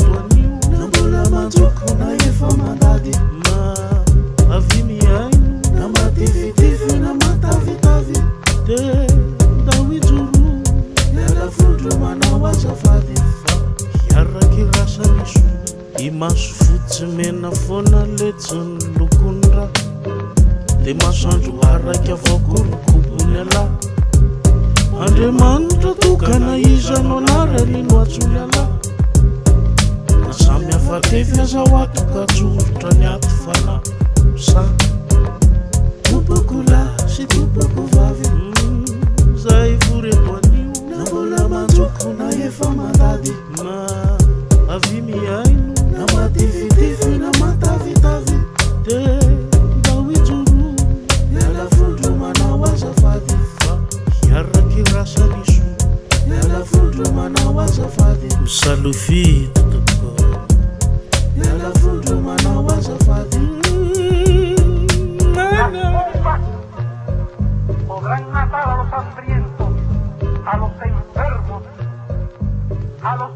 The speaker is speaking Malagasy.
eto anio na mbola manjoko na efa mandady ma avy miaino na matifitify na matavitavy de ndao ijoro miala fondro manao azafady fa hiaraky rasany so i maso fotsy mena foana lejony lokony ra de masoandro araky avao korokobony ala Andriamanitra tokana izanao anarany no atsony ala na samy hafa tefy azahoato ka tsorotra ny ato fana sa tompoko lahy sy tompoko vavy zay voreto anio na mbola manjoko na efa mandady ma avy miaino na matifitify na matavitavy de ndao ijoro miala fondro manao azafady fa hiaraky rasany so miala fondro manao azafady misalofito toko miala fondro manao azafady Podrán matar a los hambrientos, a los enfermos, a los